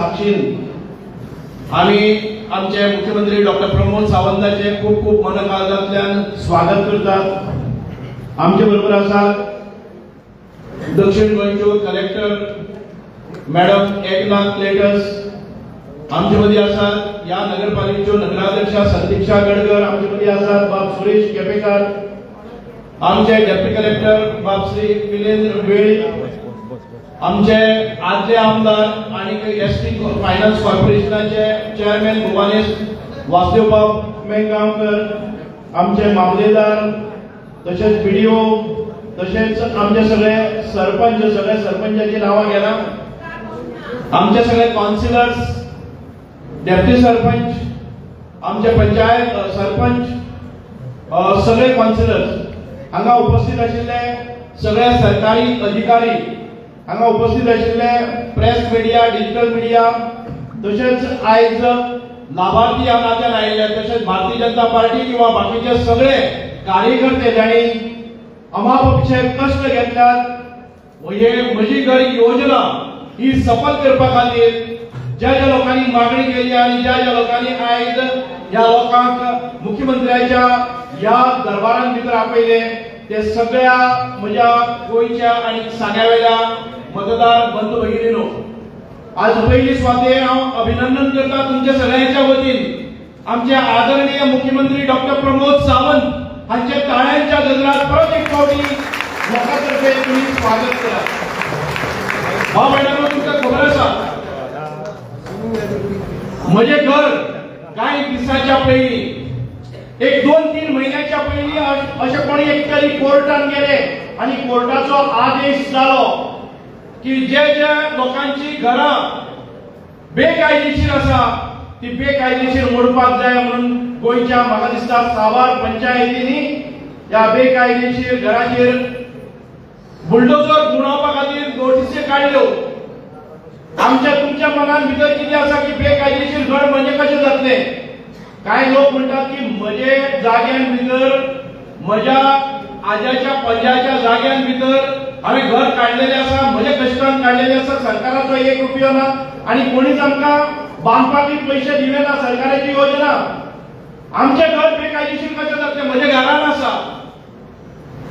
साक्षीन आम्ही आमचे मुख्यमंत्री डॉक्टर प्रमोद सावंतांचे खूप खूप मनकाळजांतल्यान स्वागत करतात। आमचे बरोबर आसात दक्षिण गोंयच्यो कलेक्टर मॅडम एकनाथ लेटस, आमचे मदीं आसात या नगरपालिकेच्यो नगराध्यक्षा संदीक्षा गडकर, आमचे मदीं आसात बाब सुरेश केपेकर, आमचे डेप्युटी कलेक्टर बाब श्री विलेंद्र वेळ, आमचे आदले आमदार आणि एसटी फायनान्स कॉर्पोरेशनाचे चेअरमॅन भुवनेश वासुदेवबाब मेंगांवकर, आमचे मामलेदार तसेच बीडीओ तसेच आमचे सगळे सरपंचाची नावां घेना, आमचे सगळे काउन्सिलर्स, डेप्युटी सरपंच, आमचे पंचायत सरपंच, सगळे काउन्सिलर्स हांगा उपस्थित आशिल्ले सगळे सरकारी अधिकारी, हांगा उपस्थित आशिल्ले प्रेस मीडिया, डिजिटल मीडिया, तसेच आयज लाभार्थी ह्या नात्यान आयिल्ले, तसेच भारतीय जनता पार्टी किंवा बाकीचे सगळे कार्यकर्ते जाणी अमापक्षे कष्ट घेतल्यात हे म्हजी घर योजना ही सफल करपा खातीर ज्या ज्या लोकांनी मागणी केली आणि ज्या ज्या लोकांनी आयज ह्या लोकांक मुख्यमंत्र्याच्या ह्या दरबारान भितर आपयले ते सगळ्या म्हज्या गोंयच्या आणि सांग्यावेल्या मतदार बंधू भगिनीनो, आज पहिली स्वाते हांव अभिनंदन करता तुमच्या सगळ्यांच्या वतीन आमचे आदरणीय मुख्यमंत्री डॉक्टर प्रमोद सावंत हांचे ताळ्यांच्या गजरात परत एक फावटी लोकांतर्फे तुम्ही स्वागत करा। भाव मॅडम, तुमका खबर आसा म्हजे घर काही दिसाच्या पयलीं एक 2-3 महिन्याच्या पयलीं अशें कोणी एक तरी कोर्टान गेले आणि कोर्टाचो आदेश जालो की जे जे लोकांची घरां बेकायदेशीर आसा ती बेकायदेशीर मोडपाक जाय म्हणून गोंयच्या म्हाका दिसता साबार पंचायतींनी ह्या बेकायदेशीर घराचेर बुलडोजर घुंवडावपा खातीर नोटीसी काडल्यो। आमच्या तुमच्या मनान भितर कितें आसा की बेकायदेशीर घर म्हणजे कशें जातले? काय लोक म्हणतात की म्हजे जाग्यान भितर म्हज्या आज्याच्या पंजाच्या जाग्यान भितर हांवें घर काडलेलें आसा, म्हजे कश्टान काडलेलें आसा, सरकाराचो 1 रुपयो ना आणि कोणीच आमकां बांदपाक पैसे दिले ना, सरकाराची योजना। आमचे घर बेकायदेशीर कशें जातले? म्हज्या घरान आसा।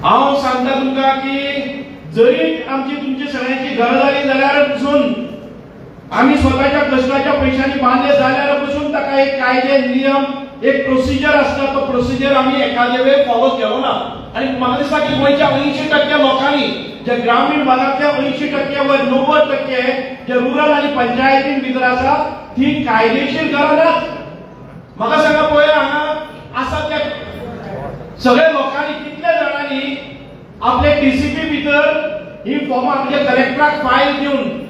हांव सांगता तुमकां की जरी आमची तुमची सगळ्यांची घरां जाली जाल्यार पसून आम्ही स्वतःच्या कष्टाच्या पैशांनी बांधले जाल्यार पसून ताका एक कायदे नियम एक प्रोसिजर असता, तो प्रोसिजर आम्ही एखाद्या वेळ फॉलो केलो ना। आणि म्हाका दिसता की गोंयच्या 80% लोकांनी जे ग्रामीण भागातल्या 80% वर 90% जे रुरल आणि पंचायतीन भितर आसा ती कायदेशीर घरां नात। म्हाका सांगा पळय हांगा आसा त्या सगळ्या लोकांनी कितल्या जाणांनी आपले डीसीपी भितर ही फॉर्मां म्हणजे कलेक्टराक फायल दिवन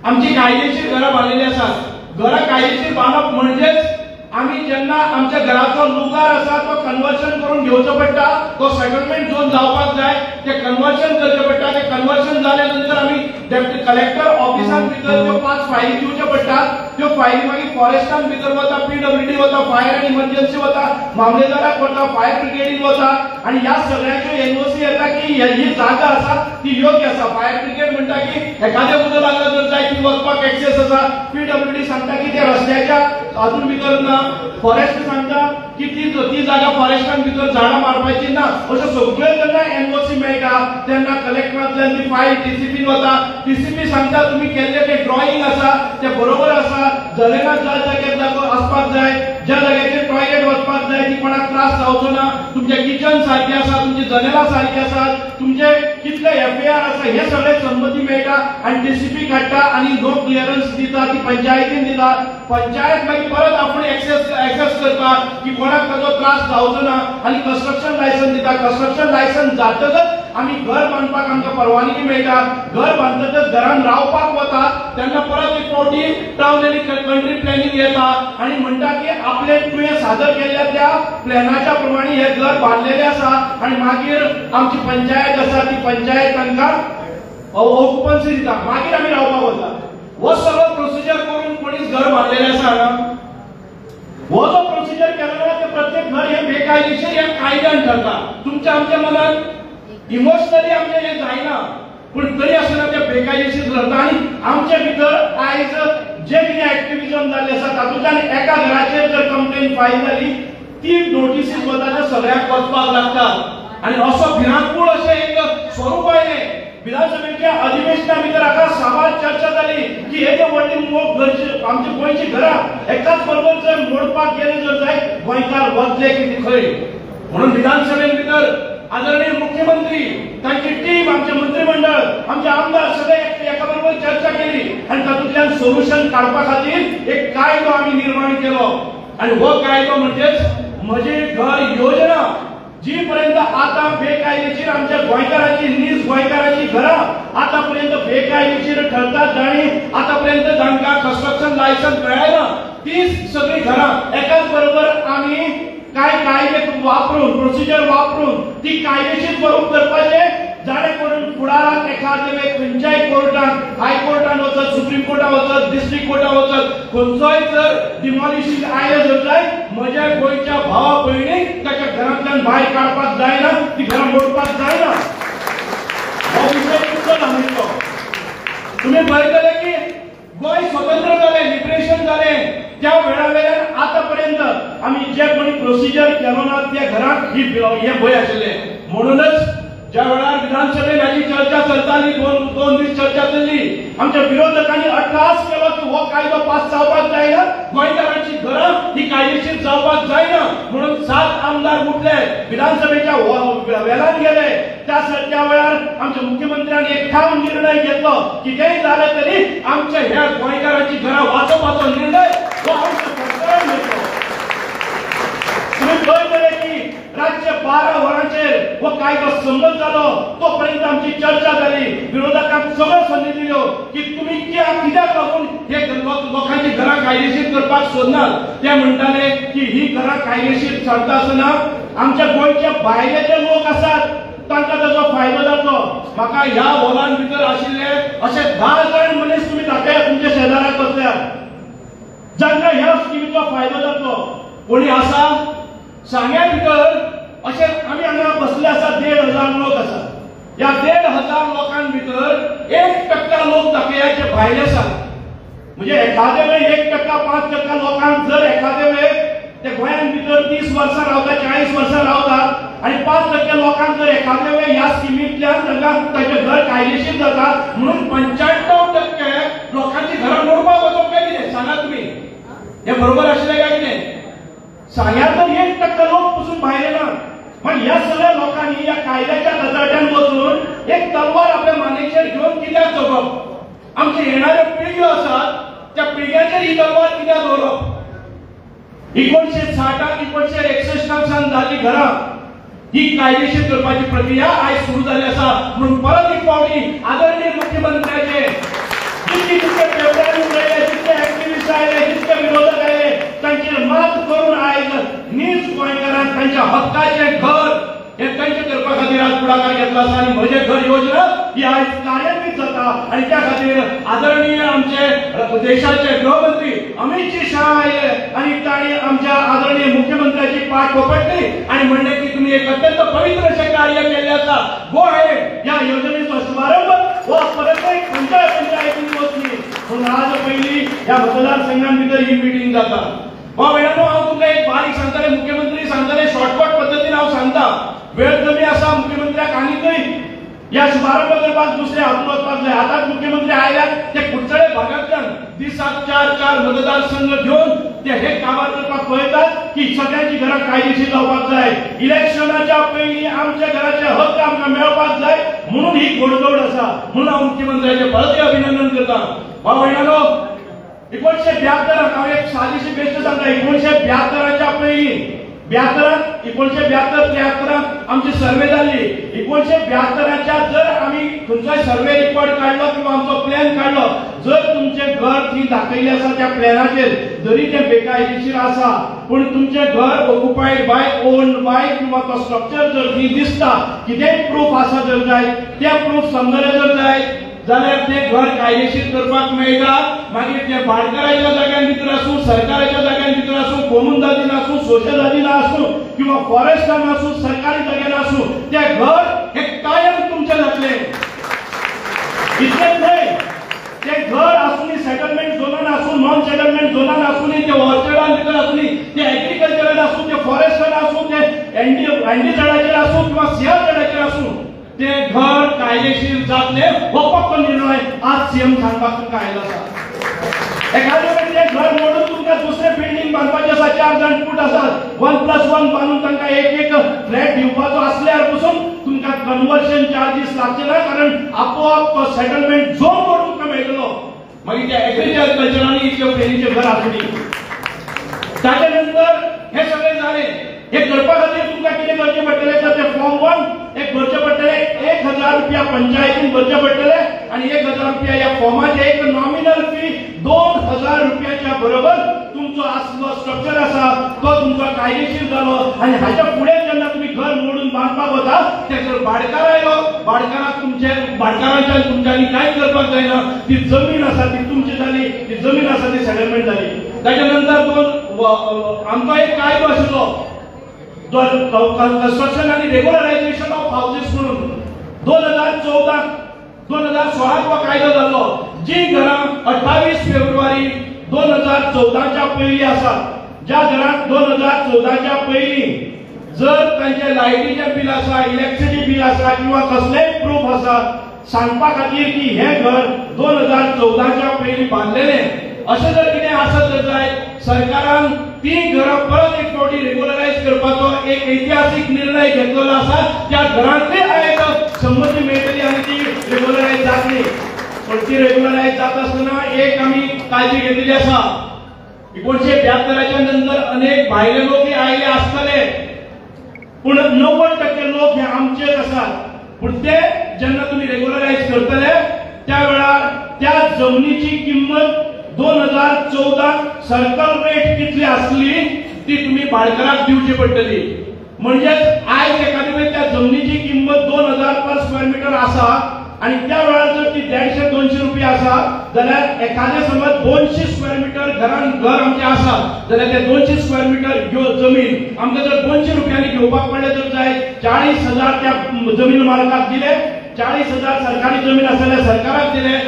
आमची कायदेशीर घरां बांदलेली आसात। घरां कायदेशीर बांदप म्हणजेच आम्ही जेन्ना आमच्या घराचो लुगार आसा तो कन्वर्शन करून घेवचो पडटा, तो सेटलमेंट झोन जावपाक जाय, ते कन्वर्शन करचें पडटा। ते कन्वर्शन जाल्या नंतर आम्ही डेप्युटी कलेक्टर ऑफिसान भितर त्यो 5 फायली दिवच्यो पडटात। त्यो फायली मागीर फॉरेस्टान भितर वता, पीडब्ल्यूडी वता, फायर आनी इमर्जन्सी वता, मामलेदाराक वता, फायर ब्रिगेडीन वता आणि ह्या सगळ्याच्यो एनओसी येता की ही जागा आसा ती योग्य आसा। फायर ब्रिगेड म्हणटा की एखाद्या उदक लागला जर जाय ती वचपाक एक्सेस आसा, पीडब्ल्यूडी सांगता की ते रस्त्याच्या हातून भितर ना, फॉरेस्ट सांगता की ती जागा फॉरेस्टान भितर झाडां मारपाची ना। अशें सगळ्यो जेन्ना एनओसी मेळटा तेन्ना कलेक्टरांतल्यान ती फायल डीसीपीन वता, डीसीपी सांगता तुम्ही केल्ले ते ड्रॉइंग आसा ते बरोबर आसा, जलेना ज्या जाग्यार जागो आसपाक जाय, ज्या जाग्याचेर टॉयलेट वचपाक जाय ती कोणाक त्रास जावचो ना, तुमचे किचन सारखे आसा, तुमची जनेलां सारखी आसात, तुमचे कितले एफआयआर आसा हे सगळे संमती मेळटा आणि डीसीपी काडटा आणि नो क्लिअरन्स दिता, ती पंचायतीन दिता। पंचायत मागीर परत आपण एक्सेस करता की कोणाक ताजो त्रास जावचो ना आणि कन्स्ट्रक्शन लायसन्स दिता। कन्स्ट्रक्शन लायसन्स जातकच आम्ही घर बांदपाक आमकां परवानगी मेळटा। घर बांदतकच घरान रावपाक वता तेन्ना परत एक फावटी टाउन आनी कंट्री प्लॅनिंग येता आणि म्हणटा की आपले तुवें सादर केल्ल्या त्या प्लॅनाच्या प्रमाणे हे घर बांदलेलें आसा आणि मागीर आमची पंचायत आसा ती पंचायत तांकां ऑक्युपन्सी दिता, मागीर आमी रावपाक वता। हो सगळो प्रोसिजर करून कोणीच घर बांदलेलें आसा हांगा? हो जो प्रोसिजर केला ना ते प्रत्येक घर हे बेकायदेशीर या कायद्यान ठरता। तुमच्या आमच्या मनात इमोशनली आमचे हे जायना पण तरी असताना ते बेकायदेशीर ठरता आणि आमच्या भितर आयज जे सिस्टम जाल्ली आसा तातूंतल्यान एका घराचेर जर कंप्लेन फायल जाली ती नोटीस वताच्या सगळ्याक वचपाक लागता आणि असो भिरांकूळ अशें एक स्वरूप आयलें विधानसभेच्या अधिवेशना भितर आका सभा चर्चा जाली की हे जे व्हडली मोग घरची आमची गोंयची घरां एकाच बरोबर जर मोडपाक गेले जर जाय गोंयकार वतले कितें खंय म्हणून विधानसभेन भितर आदरणीय मुख्यमंत्री तांची टीम आमचे मंत्रिमंडळ आमचे आमदार सगळे एका बरोबर चर्चा केली आणि तातूंतल्यान सोल्युशन काडपा खातीर एक कायदो आमी निर्माण केलो आणि हो कायदो म्हणजेच म्हजे घर योजना जी पर्यंत आता बेकायदेशीर आमच्या गोंयकारांची नीज गोंयकारांची घरां आतापर्यंत बेकायदेशीर ठरतात आणि आतापर्यंत तांकां कन्स्ट्रक्शन लायसन्स मेळ्ळना ती सगळी घरां एकाच बरोबर आमी काय कायदे वापरून प्रोसिजर वापरून ती कायदेशीर स्वरूप करपाचे जाणे करून फुडाराक एखादे वेळ खंयच्याय कोर्टात हायकोर्टान वचत सुप्रीम कोर्टात वचत डिस्ट्रिक्ट कोर्टात वचत खंयचोय जर डिमॉलिशन आयले जर जाय म्हज्या गोंयच्या भावा भयणीक ताच्या घरांतल्यान भायर काडपाक जायना ती घरां मोडपाक जायना हो विशय कितलो लांबीचो तुम्ही पळयतले की गोंय स्वतंत्र जालें लिबरेशन जालें त्या वेळा वेळार आतापर्यंत आम्ही जे कोणी प्रोसिजर केलो ना त्या घरात ही हे भय आशिल्ले म्हणूनच ज्या वेळार विधानसभेत याची चर्चा चलताली दोन दीस चर्चा चलली आमच्या विरोधकांनी अट्टहास केलो की हो कायदो पास जावपाक जायना गोंयकारांची घरां ही कायदेशीर जावपाक जायना म्हणून 7 आमदार उठले विधानसभेच्या वेळान गेले त्या वेळार आमच्या मुख्यमंत्र्यांनी एक ठाम निर्णय घेतलो कितेंय जालें तरी आमच्या ह्या गोंयकारांची घरां वाचोवपाचो निर्णय हो आमच्या सरकारान घेतलो तुम्ही पळयतले की राज्य 12 वरांचेर हो कायदो संमत जालो तोपर्यंत आमची चर्चा जाली विरोधकांक सगळ्यो संदी दिल्यो की तुम्ही कित्याक लागून हे लोकांची घरां कायदेशीर करपाक सोदनात ते म्हणटाले की ही घरां कायदेशीर चलता आसतना आमच्या गोंयचे भायले जे लोक आसात तांकां ताजो फायदो जातलो म्हाका ह्या हॉलान भितर आशिल्ले अशे 10 जाण मनीस तुम्ही दाखया तुमच्या शेजाराक बसल्यात जांकां ह्या स्किमीचो फायदो जातलो कोणी आसा सांग्या भितर अशे आमी हांगा बसले आसा 1,500 लोक आसा या 1,500 लोकां भितर 1% लोक दाखया जे भायले आसात म्हणजे एखादे वेळ 1% 5% लोकांक जर एखादे वेळ ते गोंयान भितर 30 वर्सां रावता 40 वर्सां रावतात आणि 5% लोकांक जर एखादे वेळ ह्या स्किमींतल्यान तांकां ताचें घर कायदेशीर जाता म्हणून 95% लोकांची घरां मोडपाक वचप काय कितें सांगा तुम्ही हे बरोबर आशिल्लें काय कितें सांग्या तर 1% लोक पासून भायर येना पण ह्या सगळ्या लोकांनी या कायद्याच्या गजाट्यान बसून एक तलवार आपल्या मानेचेर घेवन कित्याक जगप आमचे येणाऱ्यो पिळग्यो आसात त्या पिळग्यांचेर ही तलवार कित्याक दवरप 1960 1961 सावन जाल्ली घरां ही कायदेशीर करपाची प्रक्रिया आयज सुरू जाल्ली आसा म्हणून परत एक फावटी आदरणीय मुख्यमंत्र्याचे जितके पेपरांनी उलयले जितके ऍक्टिव्हिस्ट आयले जितके विरोधक आयले तांचेर मात करून आयज नीज गोंयकारांक तांच्या हक्काचे घर हे तांचे करपा खातीर आज पुढाकार घेतला आसा आनी म्हजे घर योजना ही आयज कार्यान्वीत जाता आनी त्या खातीर आदरणीय आमचे देशाचे गृहमंत्री अमित जी शाह आयले आनी तांणी आमच्या आदरणीय मुख्यमंत्र्याची पाठ पकडली आनी म्हणले की तुम्ही एक अत्यंत पवित्र अशें कार्य केल्लें आसा गो हेड ह्या योजनेचो शुभारंभ हो परत पंचायतीन वचली म्हणून आज पयली ह्या मतदारसंघां भितर ही मिटींग जाता हो वेळार हांव तुमकां एक बारीक सांगताले मुख्यमंत्री सांगताले शॉर्टकट पद्दतीन हांव सांगता वेळ कमी आसा मुख्यमंत्र्याक आनीकय या शुभारंभ करपाक दुसरे हातून वचपाक जाय आतांच मुख्यमंत्री आयल्यात ते कुडचडे भागांतल्यान दिसाक 4 मतदारसंघ घेवन ते हे काबार करपाक पळयतात की सगळ्यांची घरां कायदेशीर जावपाक जाय इलेक्शनाच्या पयलीं आमच्या घराचे हक्क आमकां मेळपाक जाय म्हणून ही घोडदौड आसा म्हणून हांव मुख्यमंत्र्याचे परत अभिनंदन करता भावयणानो 1972 हांव एक सादीशी बेश्ट सांगता 1972च्या पयलीं 1972-73 आमची सर्वे जाल्ली 1972च्या जर आमी खंयचोय सर्वे रिपोर्ट काढलो किंवा आमचो प्लॅन काढलो जर तुमचे घर थी दाखयल्लें आसा त्या प्लॅनाचेर जरी ते बेकायदेशीर आसा पूण तुमचे घर ऑक्युपायड बाय ओन्ड बाय किंवा तो स्ट्रक्चर जर थी दिसता कितेंय प्रूफ आसा जर जाय ते प्रूफ समजले जर जाय जाल्यार ते घर कायदेशीर करपाक मेळटा मागीर ते भाडकाराच्या जाग्यां भितर आसूं सरकाराच्या जाग्यां भितर आसूं कोमुनदादीन आसूं सोशलादीन आसूं किंवा फॉरेस्टान आसूं सरकारी जाग्यान आसूं ते घर हे कायम तुमचें जातलें इतलेंच न्हय ते घर आसूं सेटलमेंट झोनान आसूं नॉन सेटलमेंट झोनान मेंढीचडाचेर आसूं किंवा सिंहचडाचेर आसूं ते घर कायदेशीर जातले हो पक्को निर्णय आज सीएम सांगपाक तुमकां आयलो आसा। एखाद्या वेळी ते घर मोडून तुमकां दुसरे बिल्डिंग बांदपाचें आसा, 4 जाण पूट आसात, 1+1 बांदून तांकां एक फ्लॅट दिवपाचो असल्यार पसून तुमकां कन्वर्शन चार्जीस लागचे ना, कारण आपोआप तो सेटलमेंट झोन करून तुमकां मेळटलो। मागीर त्या एग्रीकल्चरांनी इतल्यो पयलींचे घर आसली। ताचे नंतर हे सगळे जाले, हे करपा खातीर तुमकां कितें करचें पडटलें तर ते फॉर्म 1 एक भरचे पडटले, 1000 रुपया पंचायतीन भरचे पडटले आणि 1000 रुपया या फॉर्माचे एक नॉमिनल फी 2000 रुपयाच्या बरोबर तुमचो आसलो स्ट्रक्चर आसा तो तुमचो कायदेशीर जालो। आणि हाच्या फुडें जेन्ना तुम्ही घर मोडून बांदपाक वता ते जर भाडकार आयलो, भाडकाराक भाडकारांच्यान तुमच्यांनी कांय करपाक जायना, ती जमीन आसा ती तुमची जाली, ती जमीन आसा ती सेटलमेंट जाली। ताच्या नंतर आमचो एक कायदो आशिल्लो कंस्ट्रक्शन आणि रेग्युलरायझेशन ऑफ हाऊसेस म्हणून 2016 तो कायदो जाल्लो, जी घरां 28 फेब्रुवारी 2014च्या पयलीं आसात, ज्या घरांत 2014च्या पयलीं जर तांचे लायटीचें बिल आसा, इलेक्ट्रिसिटी बिल आसा किंवा कसलेय प्रूफ आसा सांगपा खातीर की हे घर 2014च्या पयलीं बांदलेलें अशें जर कितें आसत जाय, सरकारान ती घरां परत एक फावटी रेग्युलरायज करपाचो एक ऐतिहासीक निर्णय घेतलेलो आसा। त्या घरांतली आयज संमती मेळटली आनी ती रेग्युलरायज जातली। पण ती रेग्युलरायज जात आसतना एक आमी काळजी घेतलेली आसा। 1972च्या नंतर अनेक भायले लोक आयले आसतले, पूण 90% लोक हे आमचेच आसात। पूण ते जेन्ना तुम्ही रेग्युलरायज करतले त्या वेळार त्या जमनीची किंमत 2014 सर्कल रेट कितली असली ती तुम्ही भाडकाराक दिवची पडटली। म्हणजे आज एखाद्या वेळी त्या जमनीची किंमत 2000 पर स्क्वेअर मीटर आसा आणि त्या वेळार जर ती 150-200 रुपये आसा जाल्यार एखाद्या समज 200 स्क्वेअर मीटर घर आमचे आसा जाल्यार ते 200 स्क्वेअर मीटर जमीन आमकां जर 200 रुपयांनी घेवपाक पडले तर जाय 40,000 त्या जमीन मालकाक दिले, 40,000 सरकारी जमीन आसल्यार सरकाराक दिले,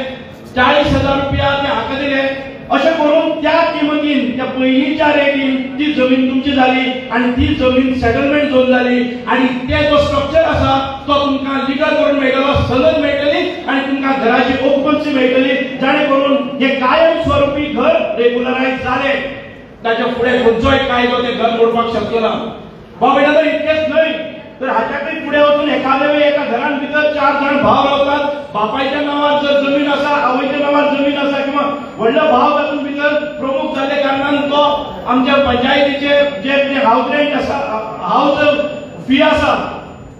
40,000 रुपया ते हाका दिले। अशें करून त्या किंमतीन त्या पयलींच्या रेटीन ती जमीन तुमची जाली आणि ती जमीन सेटलमेंट झोन जाली आणि ते जो स्ट्रक्चर आसा तो तुमकां लीगल करून मेळटलो, सनद मेळटली आणि तुमकां घराची ऑक्युपन्सी मेळटली, जाणे करून हे कायम स्वरूपी घर रेग्युलरायज जाले। ताच्या फुडें खंयचोय कायदो ते घर मोडपाक शकलो ना। बाबा इतकेच न्हय तर हाच्याकय फुडें वचून एखाद्या वेळी एका घरान भितर 4 जाण भाव रावतात, बापायच्या नांवार जर जमीन आसा, आवयच्या नांवार जमीन आसा किंवा व्हडलो भाव तातूंत भितर प्रमुख जाल्ले कारणान तो आमच्या पंचायतीचे जे हाऊस रेंट आसा, हाऊस फी आसा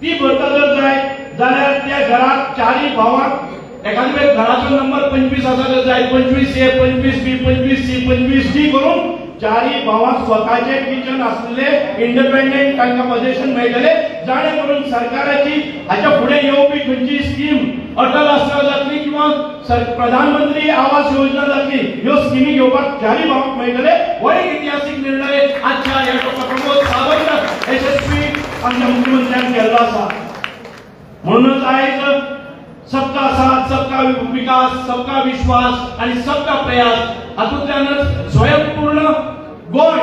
ती भरता जर जाय जाल्यार त्या घराक 4 भावांक एखाद्या वेळी घराचो नंबर 25 आसा तर जाय 25A, 25B, 25C, 25D करून 4 भावांक स्वताचे किचन असलेले इंडिपेंडेंट तांकां पोझिशन मेळटले, जाणे करून सरकाराची हाच्या फुडें येवपी खंयची स्कीम अटल आसरा जातली किंवा प्रधानमंत्री आवास योजना जातली, ह्यो स्किमी घेवपाक 4 भावांक मेळटले। हो एक ऐतिहासिक निर्णय आजच्या या डॉ. प्रमोद सावंत यशस्वी आमच्या मुख्यमंत्र्यांनी केल्लो आसा। म्हणूनच आयज सबका साथ, सबका विकास, सबका विश्वास आणि सबका प्रयास हातूंतल्यानच स्वयंपूर्ण गोय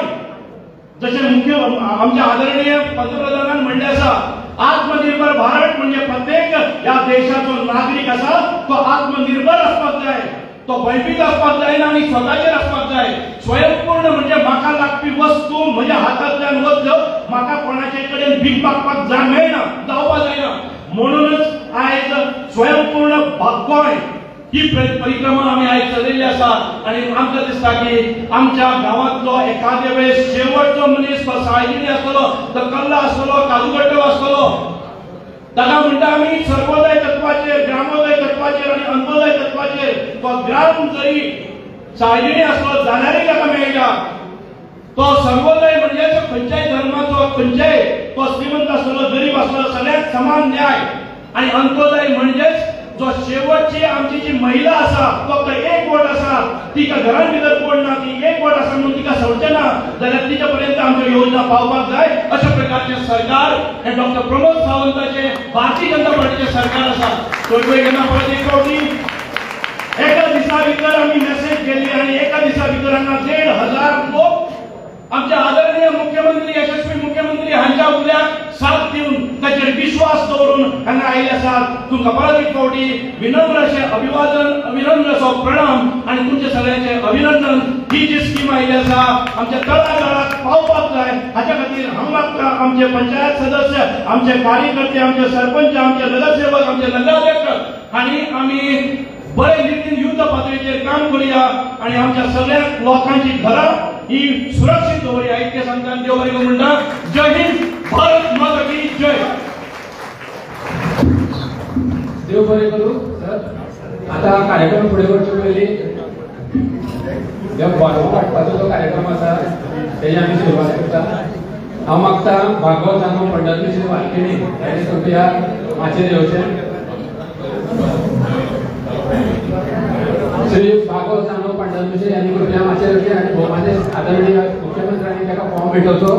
जसे मुख्य आमच्या आदरणीय पंतप्रधानांनी म्हणले आसा, आत्मनिर्भर भारत म्हणजे प्रत्येक या देशाचो नागरिक आसा तो आत्मनिर्भर आसपाक जाय, तो भयभीत आसपाक जायना आणि स्वताचेर आसपाक जाय। स्वयंपूर्ण म्हणजे म्हाका लागपी वस्तू म्हज्या हातांतल्यान वच्यो, म्हाका कोणाचे कडेन भीक मागपाक मेळना, जावपाक जायना। म्हणूनच आयज स्वयंपूर्ण गोंय ही परिक्रमा आम्ही आयज चलयल्ली आसा आणि आमकां दिसता की आमच्या गांवांतलो एखाद्या वेळेस शेवटचो मनीस तो साळगिरी आसतलो, तो कल्ला आसतलो, काजूगड्डो आसतलो, ताका म्हणटा आमी सर्वोदय तत्वाचेर, ग्रामोदय तत्वाचेर आणि अंत्योदय तत्वाचेर तो ग्राम जरी साळगिरी आसलो जाल्यारय ताका मेळटा। तो सर्वोदय म्हणजे खंयच्याय धर्माचो, खंयच्याय तो श्रीमंत आसतलो, गरीब आसतलो, सगळ्यांक समान न्याय। आणि अंत्योदय म्हणजेच जो शेवटची आमची जी महिला आसा फक्त एक वोट आसा, तिका घरान भितर कोण ना, ती एक वोट आसा म्हणून तिका सोडचे ना जाल्यार तिच्या पर्यंत आमच्यो योजना पावपाक जाय। अशा प्रकारचे सरकार हे डॉ. प्रमोद सावंताचे भारतीय जनता पार्टीचे सरकार आसा। पळय घेना परत एक फावटी एका दिसा भितर आमी मेसेज केली आणि एका दिसा भितर हांगा 1,500 लोक आमचे आदरणीय मुख्यमंत्री, यशस्वी मुख्यमंत्री हांच्या उल्याक साथ दिवन ताचेर विश्वास दवरून हांगा आयिल्ले आसात तुमकां परत एक फावटी विनम्र अशें अभिवादन विनम्र असो प्रणाम आनी तुमचे सगळ्यांचे अभिनंदन। ही जी स्कीम आयिल्ली आसा आमच्या तळागाळाक पावपाक जाय हाच्या खातीर हांगा आमचे पंचायत सदस्य आमचे कार्यकर्ते आमचे सरपंच आमचे नगरसेवक आमचे नगराध्यक्ष आनी आमी बरे रितीन युद्ध पातळीचेर काम करूया आणि आमच्या सगळ्या लोकांची घरां ही सुरक्षीत दवरूया इतके सांगता देव बरें करूं म्हणटा। जय हिंद, भारत माता की जय। देव बरें करूं सर। आता कार्यक्रम फुडें वचचे पयलीं जो भागवत वाटपाचो जो कार्यक्रम आसा तेजी आमी सुरवात करता। हांव मागता भागवत जानो पंढरपूर श्री वाल्मिकी हेणी कृपया माचयेर येवचें। श्री भागवत जानो पंढरपूर यांनी कृपया माचयेर येवचें आनी भोवमानेस्त आदरणीय मुख्यमंत्र्यांनी ताका फॉर्म भेटोवचो।